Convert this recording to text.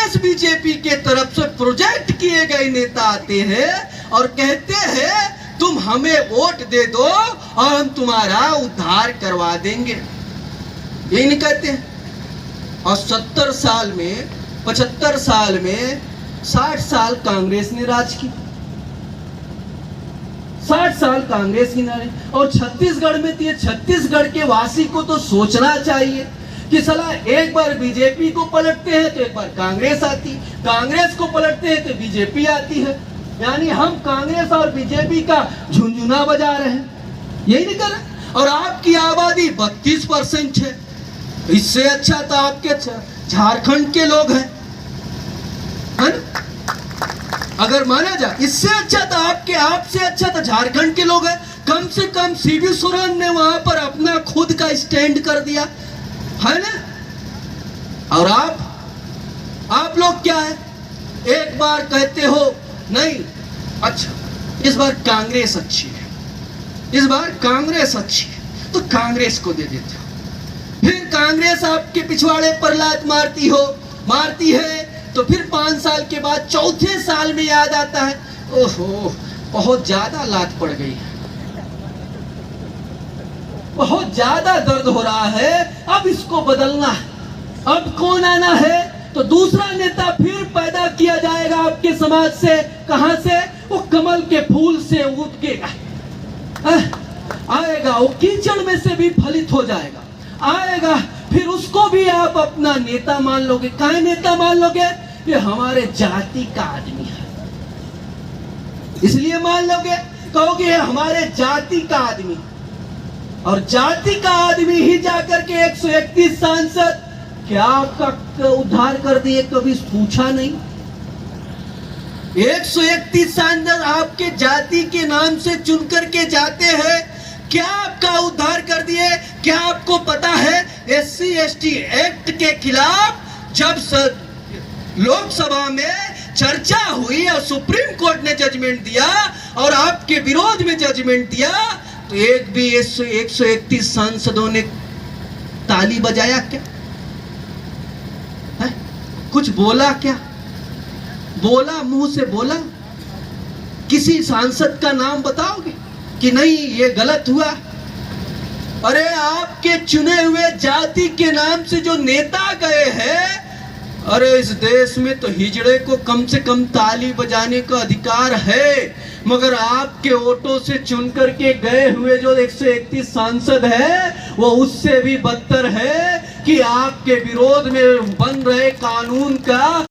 Congress BJP के तरफ से प्रोजेक्ट किए गए नेता आते हैं और कहते हैं तुम हमें वोट दे दो और हम तुम्हारा उद्धार करवा देंगे, यही नहीं कहते हैं। और 70 साल में 75 साल में 60 साल कांग्रेस ने राज की, 60 साल कांग्रेस की नारे। और छत्तीसगढ़ में थी, छत्तीसगढ़ के वासी को तो सोचना चाहिए कि साला एक बार बीजेपी को पलटते हैं तो एक बार कांग्रेस आती, कांग्रेस को पलटते हैं तो बीजेपी आती है, यानी हम कांग्रेस और बीजेपी का झुंझुना बजा रहे हैं, यही नहीं कर रहे। और आपकी आबादी 32% है, इससे अच्छा तो आपके झारखंड के लोग हैं, है ना? अगर माना जाए इससे अच्छा तो आपसे अच्छा तो झारखंड के लोग हैं। कम से कम सीवी सोरेन ने वहां पर अपना खुद का स्टैंड कर दिया, है ना? और आप लोग क्या है, एक बार कहते हो नहीं, अच्छा इस बार कांग्रेस अच्छी है, इस बार कांग्रेस अच्छी है तो कांग्रेस को दे देते हो, फिर कांग्रेस आपके पिछवाड़े पर लात मारती है तो फिर 5 साल के बाद चौथे साल में याद आता है ओहो बहुत ज्यादा लात पड़ गई है, बहुत ज्यादा दर्द हो रहा है, अब इसको बदलना है, अब कौन आना है, तो दूसरा नेता फिर पैदा किया जाएगा आपके समाज से। कहां से? वो कमल के फूल से उगेगा, आएगा, वो कीचड़ में से भी फलित हो जाएगा, आएगा, फिर उसको भी आप अपना नेता मान लोगे। काहे नेता मान लोगे? ये हमारे जाति का आदमी है, इसलिए मान लोगे, कहोगे ये हमारे जाति का आदमी, और जाति का आदमी ही जाकर के 131 सांसद क्या आपका उद्धार कर दिए, कभी पूछा नहीं? 131 सांसद आपके जाति के नाम से चुन करके जाते हैं, क्या आपका उद्धार कर दिए? क्या आपको पता है SC/ST एक्ट के खिलाफ जब लोकसभा में चर्चा हुई और सुप्रीम कोर्ट ने जजमेंट दिया और आपके विरोध में जजमेंट दिया तो एक भी 131 सांसदों ने ताली बजाया क्या? है? कुछ बोला क्या? बोला, मुंह से बोला? किसी सांसद का नाम बताओगे कि नहीं ये गलत हुआ? अरे आपके चुने हुए जाति के नाम से जो नेता गए हैं, अरे इस देश में तो हिजड़े को कम से कम ताली बजाने का अधिकार है, मगर आपके वोटों से चुन करके गए हुए जो 131 सांसद है वो उससे भी बदतर है कि आपके विरोध में बन रहे कानून का